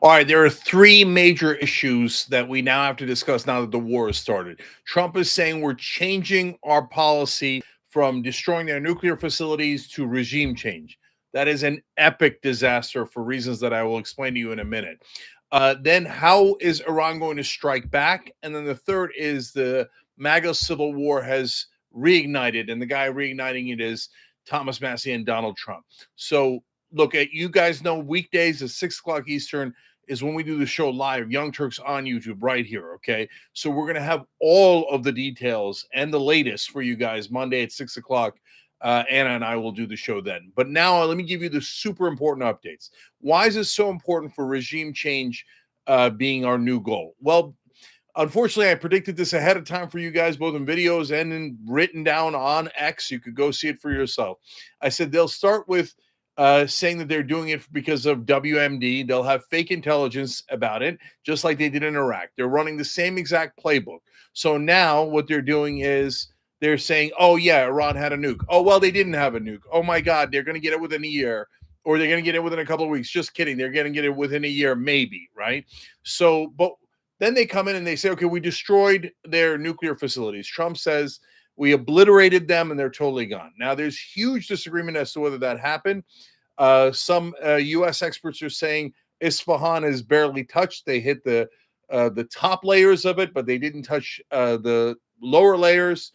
All right, there are three major issues that we now have to discuss now that the war has started. Trump is saying we're changing our policy from destroying their nuclear facilities to regime change. That is an epic disaster for reasons that I will explain to you in a minute. Then, how is Iran going to strike back? And then the third is the MAGA civil war has reignited, and the guy reigniting it is Thomas Massey and Donald Trump. So, look, at you guys know weekdays at 6 o'clock Eastern is when we do the show live, Young Turks on YouTube right here. Okay. So we're going to have all of the details and the latest for you guys Monday at 6 o'clock. Anna and I will do the show then. But now let me give you the super important updates. Why is it so important for regime change being our new goal? Well, unfortunately, I predicted this ahead of time for you guys, both in videos and in written down on X. You could go see it for yourself. I said they'll start with saying that they're doing it because of WMD. They'll have fake intelligence about it, just like they did in Iraq. They're running the same exact playbook. So now what they're doing is they're saying, oh, yeah, Iran had a nuke. Oh, well, they didn't have a nuke. Oh, my God, they're going to get it within a year, or they're going to get it within a couple of weeks. Just kidding. They're going to get it within a year, maybe, right? So, but then they come in and they say, okay, we destroyed their nuclear facilities. Trump says we obliterated them and they're totally gone. Now, there's huge disagreement as to whether that happened. Some U.S. experts are saying Isfahan is barely touched. They hit the top layers of it, but they didn't touch the lower layers.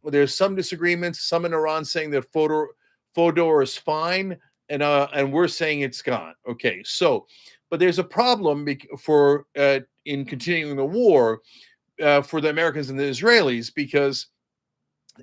There's some disagreements. Some in Iran saying that Fodor is fine, and we're saying it's gone. Okay, so, but there's a problem for in continuing the war for the Americans and the Israelis, because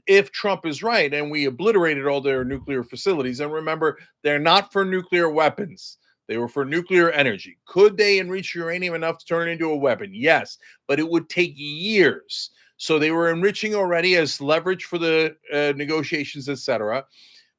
if Trump is right and we obliterated all their nuclear facilities, and remember, they're not for nuclear weapons. They were for nuclear energy. Could they enrich uranium enough to turn it into a weapon? Yes, but it would take years. So they were enriching already as leverage for the negotiations, etc.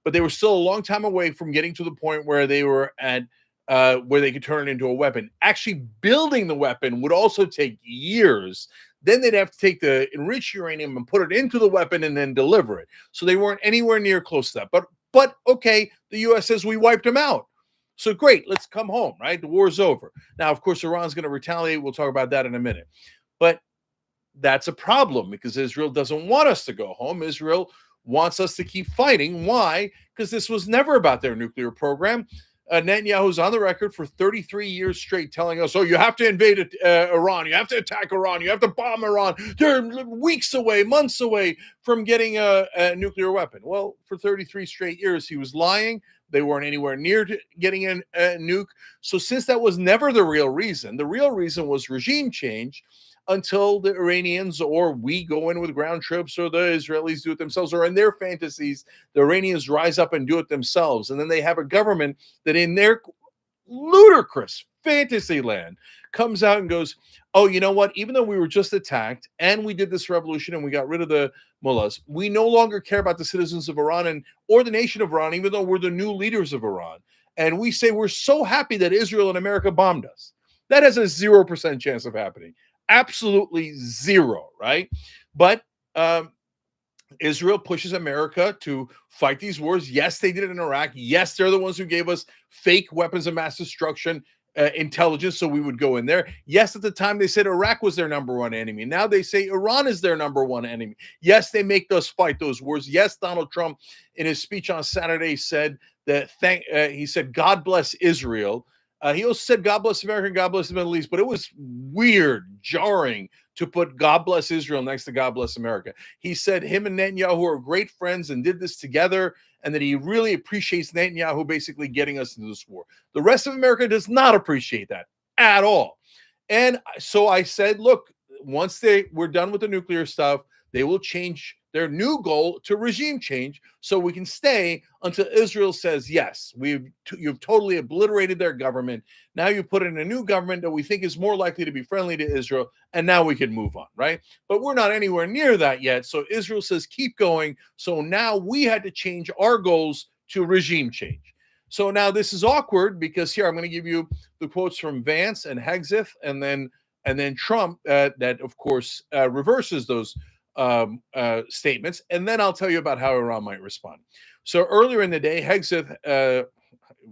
But they were still a long time away from getting to the point where they were at where they could turn it into a weapon. Actually, building the weapon would also take years. Then they'd have to take the enriched uranium and put it into the weapon and then deliver it. So they weren't anywhere near close to that. But okay, the U.S. says we wiped them out. So great, let's come home, right? The war's over. Now, of course, Iran's going to retaliate. We'll talk about that in a minute. But that's a problem because Israel doesn't want us to go home. Israel wants us to keep fighting. Why? Because this was never about their nuclear program. Netanyahu's on the record for 33 years straight telling us, oh, you have to invade Iran. You have to attack Iran. You have to bomb Iran. They're weeks away, months away from getting a nuclear weapon. Well, for 33 straight years, he was lying. They weren't anywhere near to getting a nuke. So since that was never the real reason was regime change, until the Iranians or we go in with ground troops or the Israelis do it themselves, or in their fantasies, the Iranians rise up and do it themselves. And then they have a government that in their ludicrous fantasy land comes out and goes, oh, you know what? Even though we were just attacked and we did this revolution and we got rid of the mullahs, we no longer care about the citizens of Iran or the nation of Iran, even though we're the new leaders of Iran. And we say we're so happy that Israel and America bombed us. That has a 0% chance of happening. Absolutely zero, right? But Israel pushes America to fight these wars. Yes, they did it in Iraq. Yes, they're the ones who gave us fake weapons of mass destruction intelligence so we would go in there. Yes, at the time they said Iraq was their number one enemy. Now they say Iran is their number one enemy. Yes, they make us fight those wars. Yes, Donald Trump in his speech on Saturday said that he said, God bless Israel. He also said, God bless America, God bless the Middle East, but it was weird, jarring to put God bless Israel next to God bless America. He said him and Netanyahu are great friends and did this together, and that he really appreciates Netanyahu basically getting us into this war. The rest of America does not appreciate that at all. And so I said, look, once we're done with the nuclear stuff, they will change their new goal to regime change so we can stay until Israel says, yes, you've totally obliterated their government. Now you put in a new government that we think is more likely to be friendly to Israel, and now we can move on, right? But we're not anywhere near that yet. So Israel says, keep going. So now we had to change our goals to regime change. So now this is awkward because here I'm going to give you the quotes from Vance and Hegseth and then Trump that, of course, reverses those statements, and then I'll tell you about how Iran might respond. So earlier in the day, Hegseth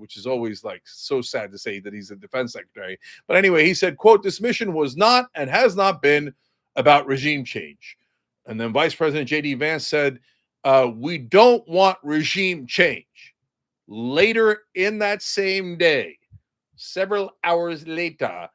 which is always like so sad to say that he's a defense secretary. But anyway, he said, quote, this mission was not and has not been about regime change. And then Vice President J.D. Vance said, we don't want regime change. Later in that same day, several hours later,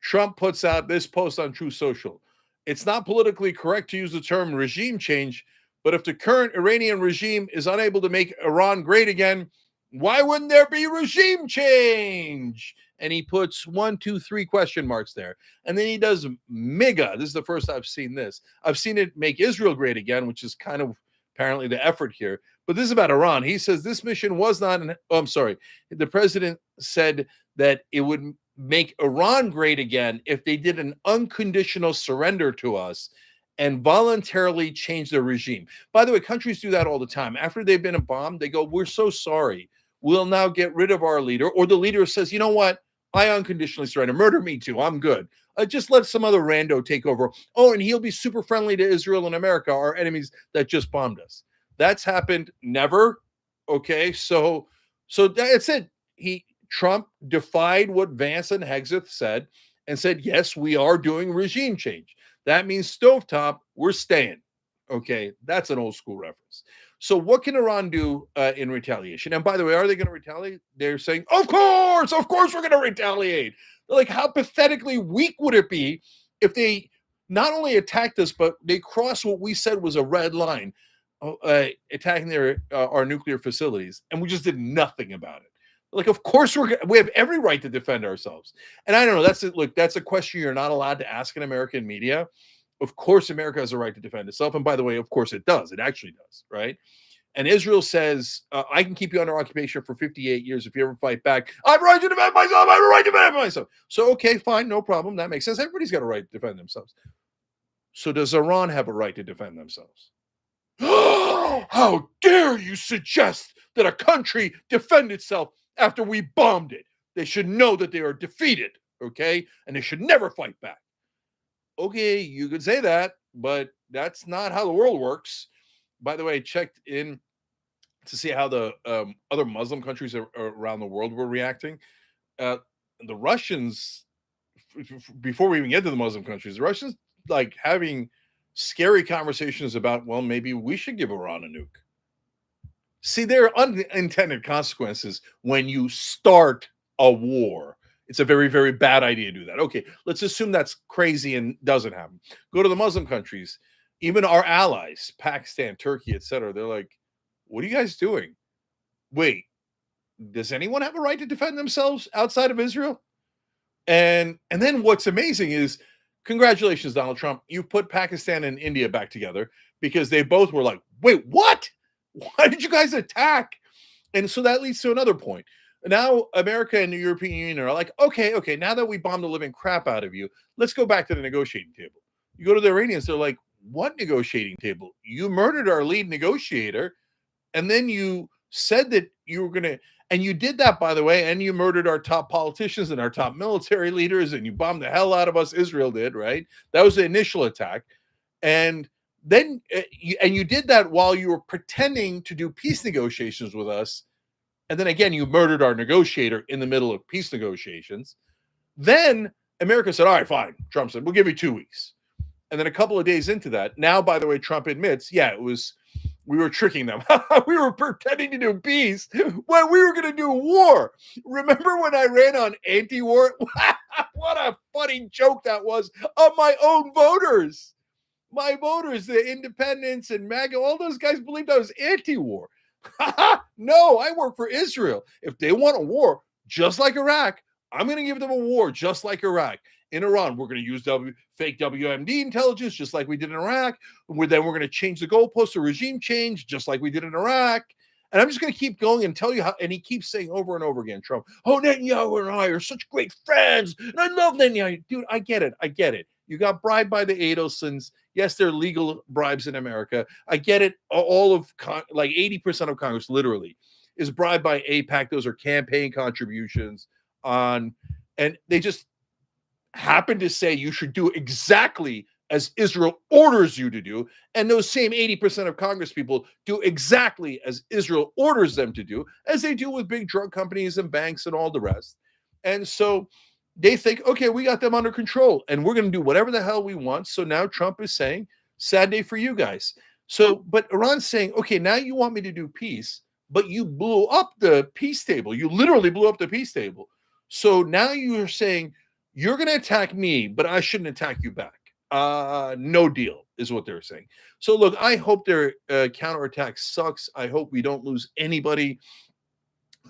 Trump puts out this post on Truth Social. It's not politically correct to use the term regime change, but if the current Iranian regime is unable to make Iran great again, why wouldn't there be regime change? And he puts 1, 2, 3 question marks there. And then he does MIGA. This is the first I've seen this. I've seen it make Israel great again, which is kind of apparently the effort here. But this is about Iran. He says this mission was not, I'm sorry. The president said that it would make Iran great again if they did an unconditional surrender to us and voluntarily change their regime. By the way, countries do that all the time. After they've been bombed, they go, we're so sorry. We'll now get rid of our leader. Or the leader says, you know what? I unconditionally surrender. Murder me too. I'm good. Just let some other rando take over. Oh, and he'll be super friendly to Israel and America, our enemies that just bombed us. That's happened never. Okay, so that's it. Trump defied what Vance and Hegseth said and said, yes, we are doing regime change. That means stovetop, we're staying. Okay, that's an old school reference. So what can Iran do in retaliation? And by the way, are they going to retaliate? They're saying, of course we're going to retaliate. Like, how pathetically weak would it be if they not only attacked us, but they crossed what we said was a red line, attacking our nuclear facilities, and we just did nothing about it. Like, of course we have every right to defend ourselves. And I don't know, that's a question you're not allowed to ask in American media. Of course, America has a right to defend itself. And by the way, of course it does. It actually does, right? And Israel says, I can keep you under occupation for 58 years if you ever fight back. I have a right to defend myself. I have a right to defend myself. So, okay, fine, no problem. That makes sense. Everybody's got a right to defend themselves. So does Iran have a right to defend themselves? How dare you suggest that a country defend itself after we bombed it? They should know that they are defeated, okay? And they should never fight back. Okay, you could say that, but that's not how the world works. By the way, I checked in to see how the other Muslim countries around the world were reacting. The Russians, before we even get to the Muslim countries, the Russians like having scary conversations about, well, maybe we should give Iran a nuke. See, there are unintended consequences when you start a war. It's a very, very bad idea to do that. Okay, let's assume that's crazy and doesn't happen. Go to the Muslim countries, even our allies, Pakistan, Turkey, etc. They're like, what are you guys doing? Wait, does anyone have a right to defend themselves outside of Israel? And then what's amazing is, congratulations, Donald Trump. You've put Pakistan and India back together because they both were like, wait, what? Why did you guys attack? And so that leads to another point. Now America and the European Union are like, okay, now that we bombed the living crap out of you, let's go back to the negotiating table. You go to the Iranians, they're like, what negotiating table? You murdered our lead negotiator, and then you said that you were going to, and you did that, by the way, and you murdered our top politicians and our top military leaders, and you bombed the hell out of us. Israel did, right? That was the initial attack. And then, you did that while you were pretending to do peace negotiations with us. And then again, you murdered our negotiator in the middle of peace negotiations. Then America said, all right, fine. Trump said, we'll give you 2 weeks. And then a couple of days into that, now, by the way, Trump admits, yeah, we were tricking them. We were pretending to do peace when we were going to do war. Remember when I ran on anti-war? What a funny joke that was of my own voters. My voters, the independents and MAGA, all those guys believed I was anti-war. No, I work for Israel. If they want a war, just like Iraq, I'm going to give them a war just like Iraq. In Iran, we're going to use fake WMD intelligence, just like we did in Iraq. Then we're going to change the goalposts to regime change, just like we did in Iraq. And I'm just going to keep going and tell you how. And he keeps saying over and over again, Trump, oh, Netanyahu and I are such great friends. And I love Netanyahu. Dude, I get it. You got bribed by the Adelsons. Yes, they're legal bribes in America. I get it. All of, like 80% of Congress, literally, is bribed by AIPAC. Those are campaign contributions and they just happen to say you should do exactly as Israel orders you to do, and those same 80% of Congress people do exactly as Israel orders them to do, as they do with big drug companies and banks and all the rest. And so they think, okay, we got them under control and we're going to do whatever the hell we want. So now Trump is saying, sad day for you guys. So, but Iran's saying, okay, now you want me to do peace, but you blew up the peace table. You literally blew up the peace table. So now you're saying, you're going to attack me, but I shouldn't attack you back. No deal is what they're saying. So look, I hope their counterattack sucks. I hope we don't lose anybody.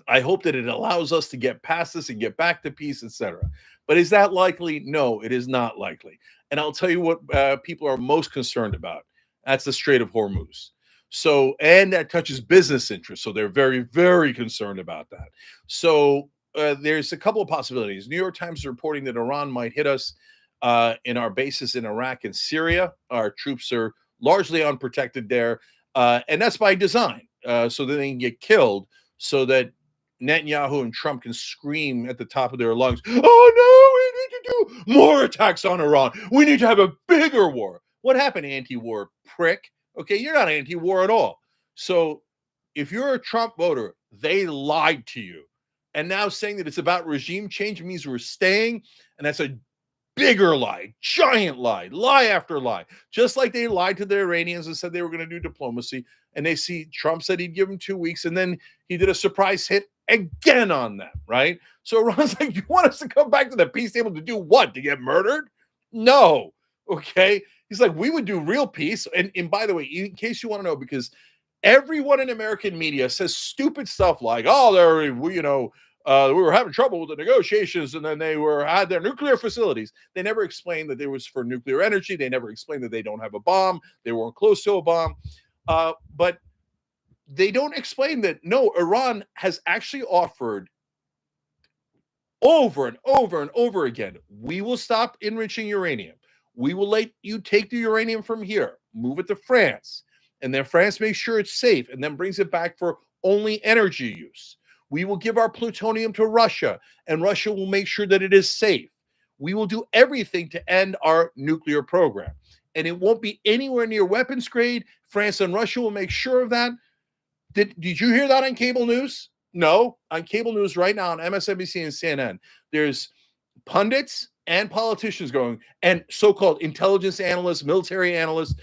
I hope that it allows us to get past this and get back to peace, etc. But is that likely? No, it is not likely. And I'll tell you what people are most concerned about. That's the Strait of Hormuz. So, and that touches business interests. So they're very, very concerned about that. So there's a couple of possibilities. New York Times is reporting that Iran might hit us in our bases in Iraq and Syria. Our troops are largely unprotected there. And that's by design, so that they can get killed, so that Netanyahu and Trump can scream at the top of their lungs, oh no, we need to do more attacks on Iran. We need to have a bigger war. What happened, anti-war prick? Okay, you're not anti-war at all. So if you're a Trump voter, they lied to you. And now saying that it's about regime change means we're staying, and that's a bigger lie, giant lie after lie. Just like they lied to the Iranians and said they were going to do diplomacy, and they see Trump said he'd give them 2 weeks, and then he did a surprise hit again on them, right? So Iran's like, you want us to come back to the peace table to do what? To get murdered? No. Okay. He's like, we would do real peace. And by the way, in case you want to know, because everyone in American media says stupid stuff like, oh, we were having trouble with the negotiations, and then they had their nuclear facilities. They never explained that there was for nuclear energy. They never explained that they don't have a bomb. They weren't close to a bomb. But they don't explain that, no, Iran has actually offered over and over and over again, we will stop enriching uranium. We will let you take the uranium from here, move it to France, and then France makes sure it's safe and then brings it back for only energy use. We will give our plutonium to Russia, and Russia will make sure that it is safe. We will do everything to end our nuclear program, and it won't be anywhere near weapons grade. France and Russia will make sure of that. Did you hear that on cable news? No. On cable news right now on MSNBC and CNN, there's pundits and politicians going, and so-called intelligence analysts, military analysts.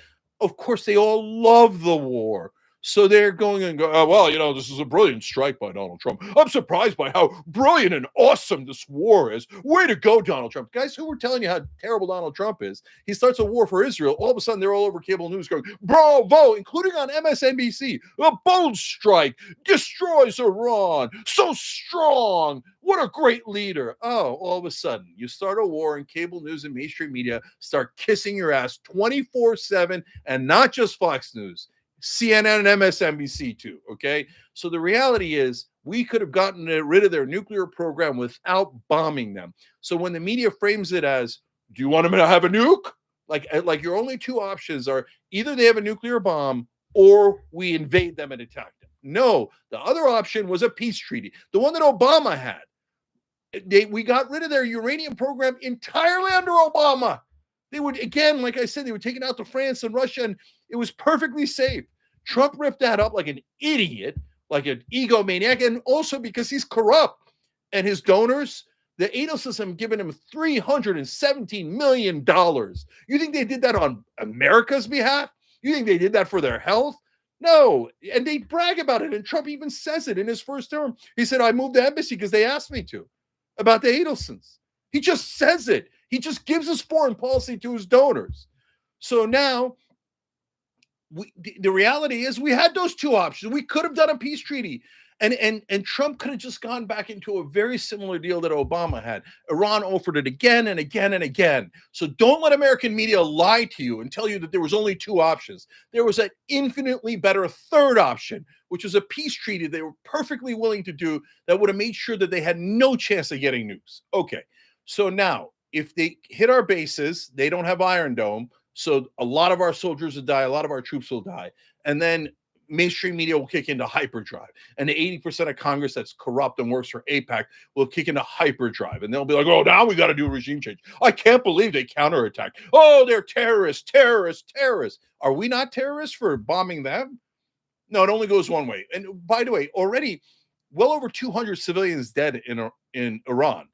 Of course, they all love the war. So they're going and go, oh, well, this is a brilliant strike by Donald Trump. I'm surprised by how brilliant and awesome this war is. Way to go, Donald Trump. Guys, who were telling you how terrible Donald Trump is? He starts a war for Israel. All of a sudden, they're all over cable news going, bravo, including on MSNBC. A bold strike destroys Iran. So strong. What a great leader. Oh, all of a sudden, you start a war and cable news and mainstream media start kissing your ass 24/7, and not just Fox News. CNN and MSNBC too, okay? So the reality is we could have gotten rid of their nuclear program without bombing them. So when the media frames it as, do you want them to have a nuke? Like your only two options are either they have a nuclear bomb or we invade them and attack them. No, the other option was a peace treaty, the one that Obama had. We got rid of their uranium program entirely under Obama. They would, again, like I said, they were taken out to France and Russia, and it was perfectly safe. Trump ripped that up like an idiot, like an egomaniac, and also because he's corrupt. And his donors, the Adelsons have given him $317 million. You think they did that on America's behalf? You think they did that for their health? No. And they brag about it, and Trump even says it in his first term. He said, I moved the embassy because they asked me to, about the Adelsons. He just says it. He just gives his foreign policy to his donors. So now, the reality is we had those two options. We could have done a peace treaty. And Trump could have just gone back into a very similar deal that Obama had. Iran offered it again and again and again. So don't let American media lie to you and tell you that there was only two options. There was an infinitely better third option, which was a peace treaty they were perfectly willing to do that would have made sure that they had no chance of getting nukes. Okay, so now, if they hit our bases, they don't have Iron Dome, so a lot of our soldiers will die, a lot of our troops will die. And then mainstream media will kick into hyperdrive, and the 80% of Congress that's corrupt and works for AIPAC will kick into hyperdrive, and they'll be like, "Oh, now we got to do regime change. I can't believe they counterattacked. Oh, they're terrorists, terrorists, terrorists. Are we not terrorists for bombing them? No, it only goes one way. And by the way, already well over 200 civilians dead in Iran.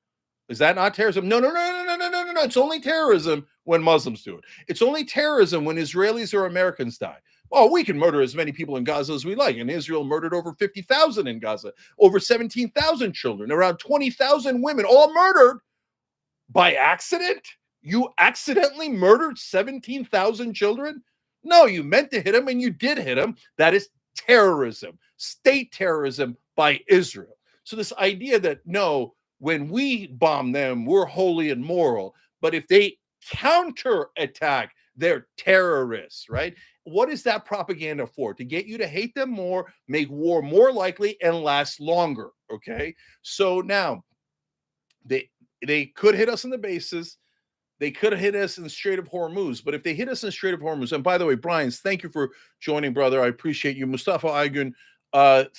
Is that not terrorism? No, no, no, no, no, no, no, no, no. It's only terrorism when Muslims do it. It's only terrorism when Israelis or Americans die. Oh, we can murder as many people in Gaza as we like. And Israel murdered over 50,000 in Gaza, over 17,000 children, around 20,000 women, all murdered by accident. You accidentally murdered 17,000 children? No, you meant to hit them and you did hit them. That is terrorism, state terrorism by Israel. So this idea that no, when we bomb them, we're holy and moral, but if they counterattack, they're terrorists, right? What is that propaganda for? To get you to hate them more, make war more likely, and last longer. Okay. So now they could hit us in the bases. They could have hit us in the Strait of Hormuz, but if they hit us in the Strait of Hormuz, and by the way, Brian, thank you for joining, brother. I appreciate you. Mustafa Uygur,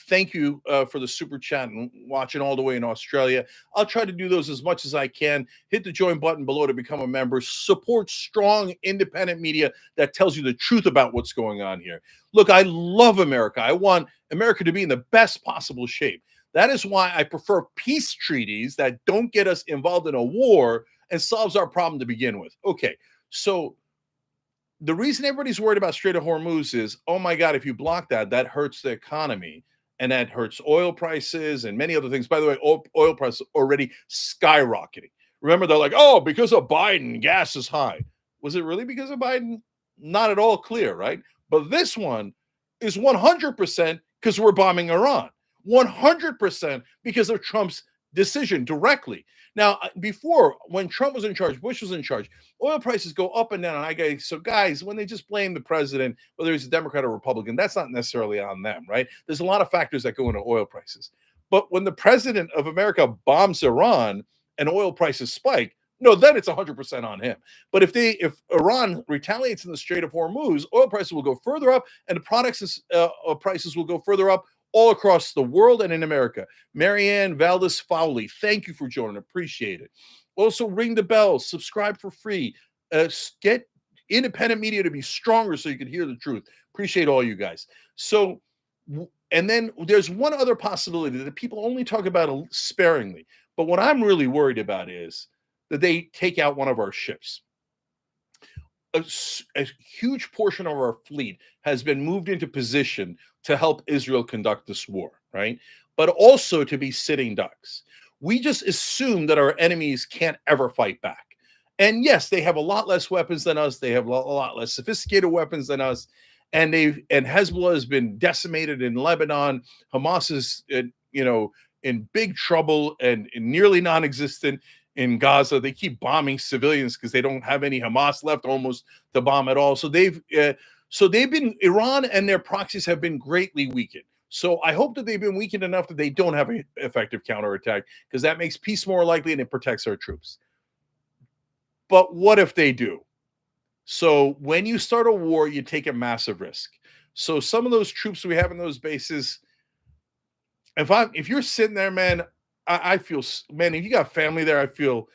thank you for the super chat and watching all the way in Australia. I'll try to do those as much as I can. Hit the join button below to become a member. Support strong, independent media that tells you the truth about what's going on here. Look, I love America. I want America to be in the best possible shape. That is why I prefer peace treaties that don't get us involved in a war and solves our problem to begin with. Okay, so the reason everybody's worried about Strait of Hormuz is, oh my God, if you block that, that hurts the economy and that hurts oil prices and many other things. By the way, oil prices already skyrocketing. Remember, they're like, oh, because of Biden, gas is high. Was it really because of Biden? Not at all clear, right? But this one is 100% because we're bombing Iran. 100% because of Trump's decision directly. Now, before, when Trump was in charge, Bush was in charge, oil prices go up and down. And so guys, when they just blame the president, whether he's a Democrat or Republican, that's not necessarily on them, right? There's a lot of factors that go into oil prices. But when the president of America bombs Iran and oil prices spike, no, then it's 100% on him. But if Iran retaliates in the Strait of Hormuz, oil prices will go further up, and the products prices will go further up all across the world and in America. Marianne Valdez Fowley, thank you for joining. Appreciate it. Also, ring the bell, subscribe for free. Get independent media to be stronger so you can hear the truth. Appreciate all you guys. So, and then there's one other possibility that people only talk about sparingly. But what I'm really worried about is that they take out one of our ships. A huge portion of our fleet has been moved into position to help Israel conduct this war, right? But also to be sitting ducks. We just assume that our enemies can't ever fight back. And yes, they have a lot less weapons than us. They have a lot less sophisticated weapons than us. And Hezbollah has been decimated in Lebanon. Hamas is, in big trouble and nearly non-existent in Gaza. They keep bombing civilians because they don't have any Hamas left almost to bomb at all. So they've been, Iran and their proxies have been greatly weakened. So I hope that they've been weakened enough that they don't have an effective counterattack, because that makes peace more likely and it protects our troops. But what if they do? So when you start a war, you take a massive risk. So some of those troops we have in those bases, if you're sitting there, man, I feel, man, if you got family there, I feel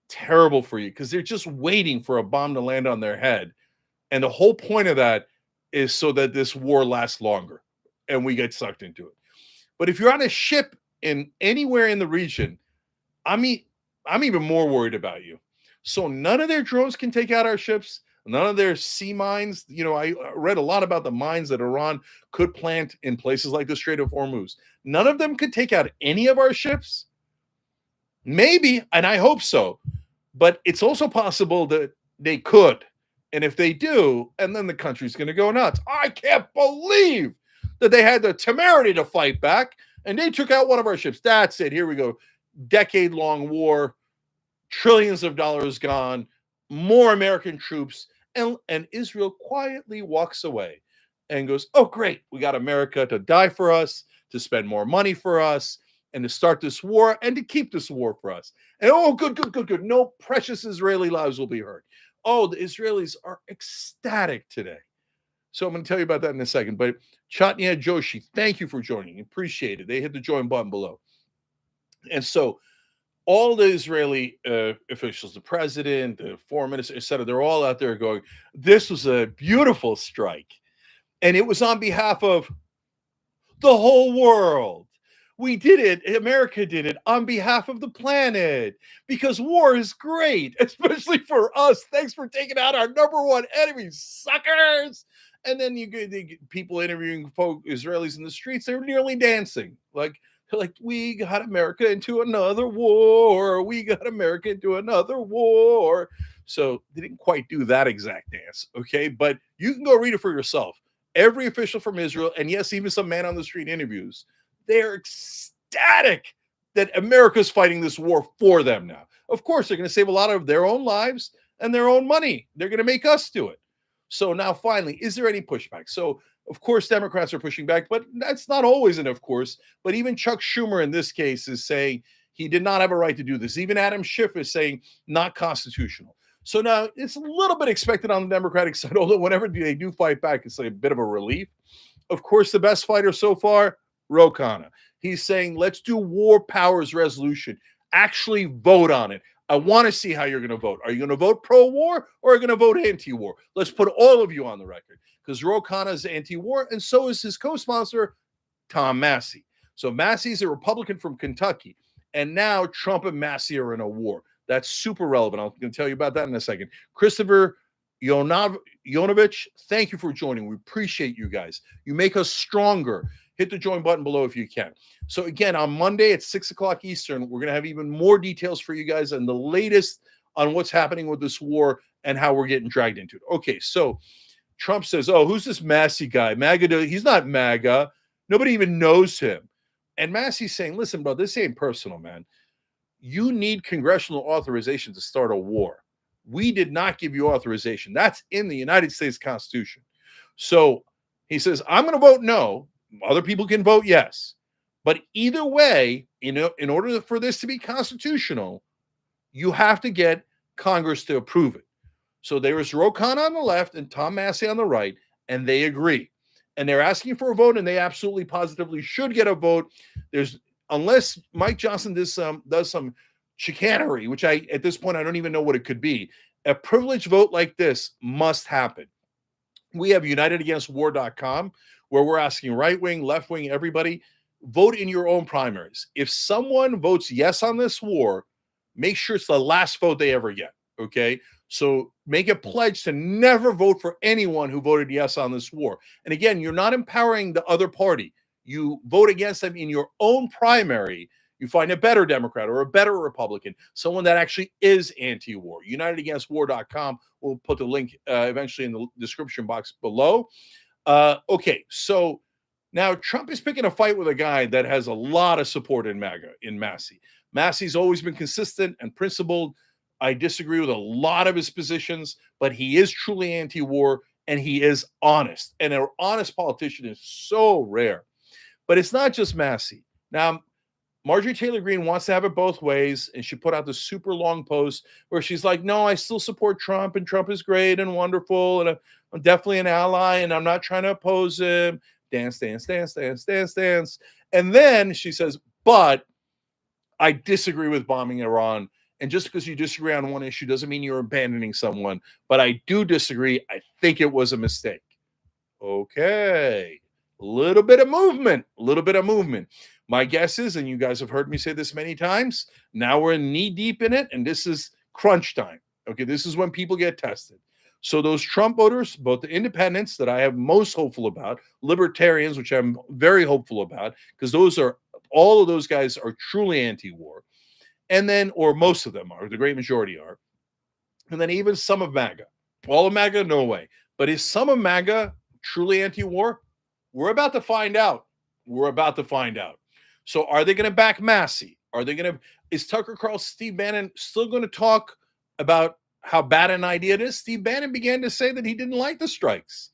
terrible for you, because they're just waiting for a bomb to land on their head. And the whole point of that is so that this war lasts longer and we get sucked into it. But if you're on a ship in anywhere in the region, I'm even more worried about you. So none of their drones can take out our ships. None of their sea mines. I read a lot about the mines that Iran could plant in places like the Strait of Hormuz. None of them could take out any of our ships. Maybe, and I hope so. But it's also possible that they could. And if they do, and then the country's going to go nuts. I can't believe that they had the temerity to fight back, and they took out one of our ships. That's it. Here we go. Decade-long war, trillions of dollars gone, more American troops, and Israel quietly walks away and goes, oh, great. We got America to die for us, to spend more money for us, and to start this war, and to keep this war for us. And oh, good. No precious Israeli lives will be hurt. Oh, the Israelis are ecstatic today. So I'm going to tell you about that in a second. But Chatnya Joshi, thank you for joining. Appreciate it. They hit the join button below. And so all the Israeli officials, the president, the foreign minister, etc., they're all out there going, this was a beautiful strike. And it was on behalf of the whole world. We did it. America did it on behalf of the planet because war is great, especially for us. Thanks for taking out our number one enemy, suckers. And then you get people interviewing Israelis in the streets. They're nearly dancing like we got America into another war. We got America into another war. So they didn't quite do that exact dance, okay? But you can go read it for yourself. Every official from Israel, and yes, even some man on the street interviews, they're ecstatic that America's fighting this war for them now. Of course, they're going to save a lot of their own lives and their own money. They're going to make us do it. So now, finally, is there any pushback? So, of course, Democrats are pushing back, but that's not always an of course. But even Chuck Schumer in this case is saying he did not have a right to do this. Even Adam Schiff is saying not constitutional. So now it's a little bit expected on the Democratic side, although whenever they do fight back, it's like a bit of a relief. Of course, the best fighter so far, Ro Khanna. He's saying, let's do war powers resolution. Actually vote on it. I want to see how you're going to vote. Are you going to vote pro-war or are you going to vote anti-war? Let's put all of you on the record because Ro Khanna is anti-war and so is his co-sponsor, Tom Massey. So Massey's a Republican from Kentucky, and now Trump and Massey are in a war. That's super relevant. I'm going to tell you about that in a second. Christopher Yonovich, thank you for joining. We appreciate you guys. You make us stronger. Hit the join button below if you can. So again, on Monday at 6 o'clock Eastern, we're going to have even more details for you guys and the latest on what's happening with this war and how we're getting dragged into it. Okay, so Trump says, oh, who's this Massey guy? MAGA, he's not MAGA. Nobody even knows him. And Massey's saying, listen, bro, this ain't personal, man. You need congressional authorization to start a war. We did not give you authorization. That's in the United States Constitution. So he says, I'm going to vote no. Other people can vote yes. But either way, in order for this to be constitutional, you have to get Congress to approve it. So there is Ro Khanna on the left and Tom Massey on the right, and they agree. And they're asking for a vote, and they absolutely positively should get a vote. Unless Mike Johnson does some chicanery, which at this point, I don't even know what it could be. A privileged vote like this must happen. We have unitedagainstwar.com, where we're asking right wing, left wing, everybody, vote in your own primaries. If someone votes yes on this war, make sure it's the last vote they ever get. Okay. So make a pledge to never vote for anyone who voted yes on this war. And again, you're not empowering the other party. You vote against them in your own primary. You find a better Democrat or a better Republican, someone that actually is anti-war. UnitedAgainstWar.com. We'll put the link eventually in the description box below. Okay, so now Trump is picking a fight with a guy that has a lot of support in MAGA, in Massey. Massey's always been consistent and principled. I disagree with a lot of his positions, but he is truly anti-war and he is honest. And an honest politician is so rare. But it's not just Massey. Now, Marjorie Taylor Greene wants to have it both ways, and she put out this super long post where she's like, no, I still support Trump, and Trump is great and wonderful, and I'm definitely an ally, and I'm not trying to oppose him. Dance, dance, dance, dance, dance, dance. And then she says, but I disagree with bombing Iran. And just because you disagree on one issue doesn't mean you're abandoning someone. But I do disagree. I think it was a mistake. Okay. A little bit of movement. My guess is, and you guys have heard me say this many times, now we're knee deep in it, and this is crunch time. Okay, this is when people get tested. So those Trump voters, both the independents that I am most hopeful about, libertarians, which I'm very hopeful about, because all of those guys are truly anti-war. And then, or most of them are, the great majority are. And then even some of MAGA. All of MAGA, no way. But is some of MAGA truly anti-war? We're about to find out. So are they going to back Massey? Is Tucker Carlson, Steve Bannon still going to talk about how bad an idea it is? Steve Bannon began to say that he didn't like the strikes.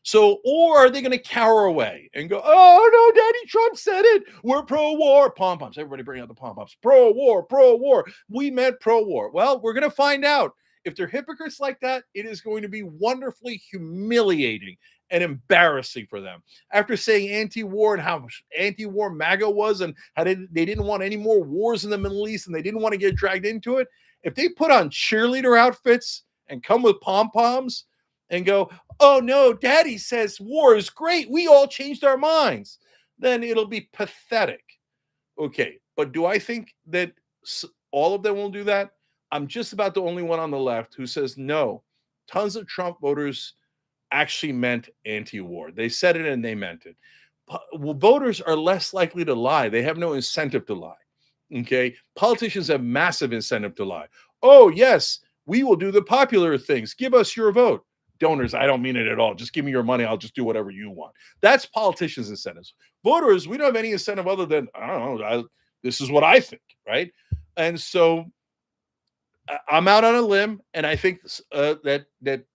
So, or are they going to cower away and go, oh, no, Daddy Trump said it. We're pro-war. Pom-poms. Everybody bring out the pom-poms. Pro-war. We meant pro-war. Well, we're going to find out. If they're hypocrites like that, it is going to be wonderfully humiliating and embarrassing for them. After saying anti-war and how anti-war MAGA was and how they didn't want any more wars in the Middle East and they didn't want to get dragged into it, if they put on cheerleader outfits and come with pom-poms and go, oh no, daddy says war is great, we all changed our minds, then it'll be pathetic. Okay, but do I think that all of them will do that? I'm just about the only one on the left who says no. Tons of Trump voters actually meant anti-war. They said it and they meant it. Well, voters are less likely to lie. They have no incentive to lie. Okay, politicians have massive incentive to lie. Oh yes, we will do the popular things. Give us your vote. Donors, I don't mean it at all. Just give me your money. I'll just do whatever you want. That's politicians' incentives. Voters, we don't have any incentive other than, I don't know, this is what I think, right? And so I'm out on a limb, and I think that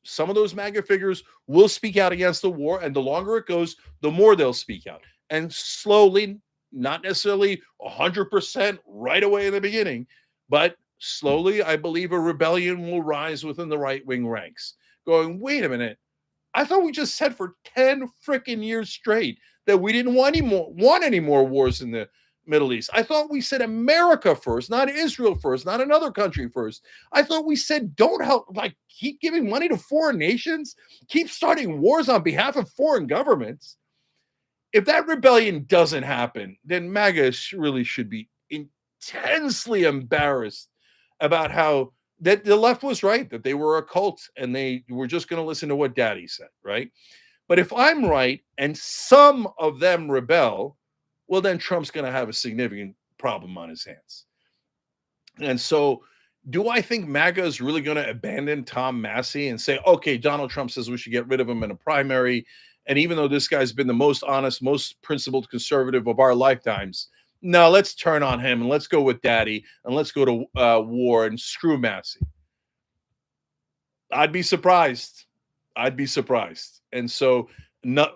some of those MAGA figures will speak out against the war, and the longer it goes, the more they'll speak out. And slowly, not necessarily 100% right away in the beginning, but slowly, I believe a rebellion will rise within the right-wing ranks, going, wait a minute, I thought we just said for 10 freaking years straight that we didn't want any more wars in the Middle East. I thought we said America first, not Israel first, not another country first. I thought we said don't help, like keep giving money to foreign nations, keep starting wars on behalf of foreign governments. If that rebellion doesn't happen, then MAGA really should be intensely embarrassed about how that the left was right, that they were a cult and they were just going to listen to what daddy said, right? But if I'm right and some of them rebel, well, then Trump's going to have a significant problem on his hands. And so, do I think MAGA is really going to abandon Tom Massey and say, okay, Donald Trump says we should get rid of him in a primary? And even though this guy's been the most honest, most principled conservative of our lifetimes, no, let's turn on him and let's go with daddy and let's go to war and screw Massey. I'd be surprised. I'd be surprised. And so, no,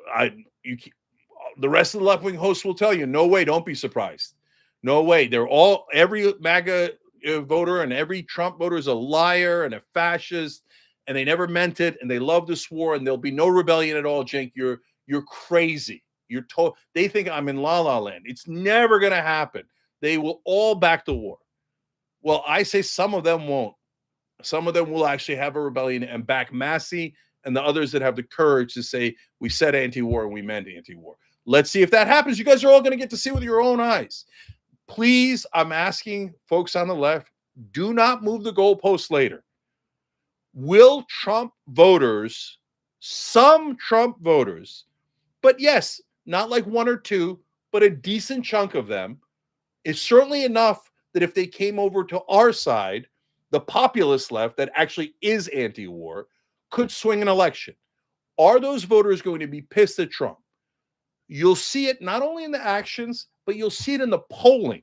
the rest of the left-wing hosts will tell you, no way, don't be surprised. No way. Every MAGA voter and every Trump voter is a liar and a fascist, and they never meant it, and they love this war, and there'll be no rebellion at all, Cenk. You're crazy. They think I'm in La La Land. It's never going to happen. They will all back the war. Well, I say some of them won't. Some of them will actually have a rebellion and back Massey, and the others that have the courage to say, we said anti-war and we meant anti-war. Let's see if that happens. You guys are all going to get to see with your own eyes. Please, I'm asking folks on the left, do not move the goalposts later. Will Trump voters, some Trump voters, but yes, not like one or two, but a decent chunk of them, is certainly enough that if they came over to our side, the populist left that actually is anti-war, could swing an election. Are those voters going to be pissed at Trump? You'll see it not only in the actions, but you'll see it in the polling.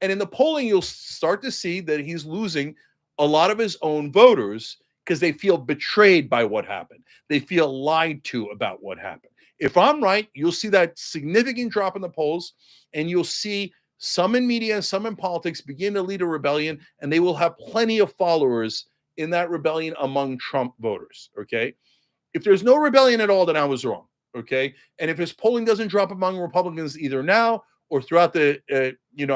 And in the polling, you'll start to see that he's losing a lot of his own voters because they feel betrayed by what happened. They feel lied to about what happened. If I'm right, you'll see that significant drop in the polls, and you'll see some in media and some in politics begin to lead a rebellion, and they will have plenty of followers in that rebellion among Trump voters, okay? If there's no rebellion at all, then I was wrong, okay? And if his polling doesn't drop among Republicans either now or throughout the,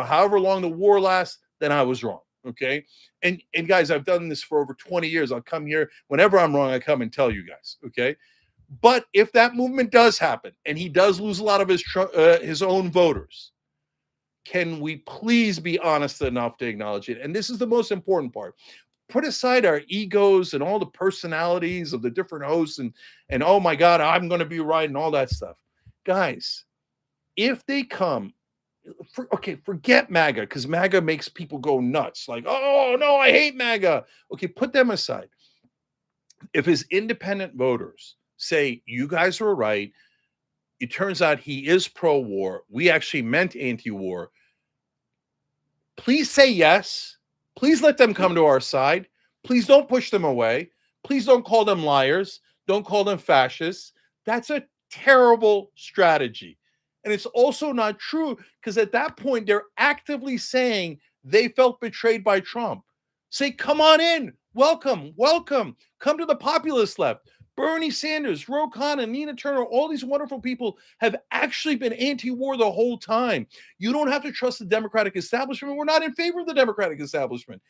however long the war lasts, then I was wrong, okay? And guys, I've done this for over 20 years. I'll come here. Whenever I'm wrong, I come and tell you guys, okay? But if that movement does happen and he does lose a lot of his own voters, can we please be honest enough to acknowledge it? And this is the most important part. Put aside our egos and all the personalities of the different hosts and oh my God, I'm going to be right and all that stuff. Guys, if they come, forget MAGA, because MAGA makes people go nuts. Like, oh no, I hate MAGA. Okay, put them aside. If his independent voters say, you guys were right, it turns out he is pro-war, we actually meant anti-war, please say yes. Please let them come to our side. Please don't push them away. Please don't call them liars. Don't call them fascists. That's a terrible strategy. And it's also not true, because at that point, they're actively saying they felt betrayed by Trump. Say, come on in. Welcome, welcome. Come to the populist left. Bernie Sanders, Ro Khanna, Nina Turner, all these wonderful people have actually been anti-war the whole time. You don't have to trust the Democratic establishment. We're not in favor of the Democratic establishment.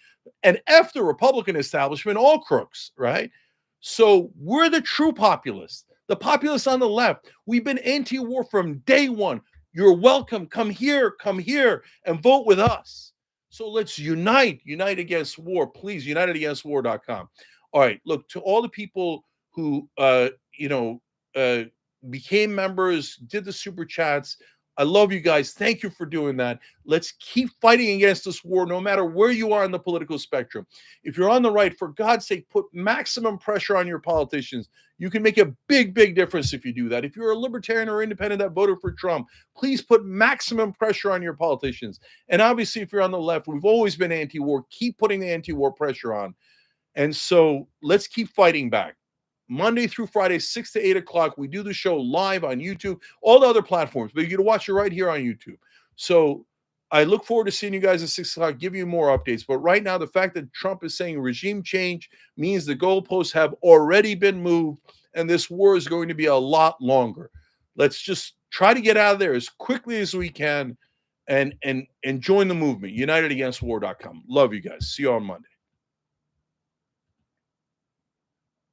And F the Republican establishment, all crooks, right? So we're the true populists. The populists on the left. We've been anti-war from day one. You're welcome. Come here, and vote with us. So let's unite against war. Please, uniteagainstwar.com. All right, look, to all the people who uh became members, did the super chats. I love you guys. Thank you for doing that. Let's keep fighting against this war no matter where you are in the political spectrum. If you're on the right, for God's sake, put maximum pressure on your politicians. You can make a big difference if you do that. If you're a libertarian or independent that voted for Trump, please put maximum pressure on your politicians. And obviously, if you're on the left, we've always been anti-war. Keep putting the anti-war pressure on. And so let's keep fighting back. Monday through Friday, 6 to 8 o'clock. We do the show live on YouTube, all the other platforms, but you can watch it right here on YouTube. So I look forward to seeing you guys at 6 o'clock, give you more updates. But right now, the fact that Trump is saying regime change means the goalposts have already been moved, and this war is going to be a lot longer. Let's just try to get out of there as quickly as we can and join the movement, uniteagainstwar.com. Love you guys. See you on Monday.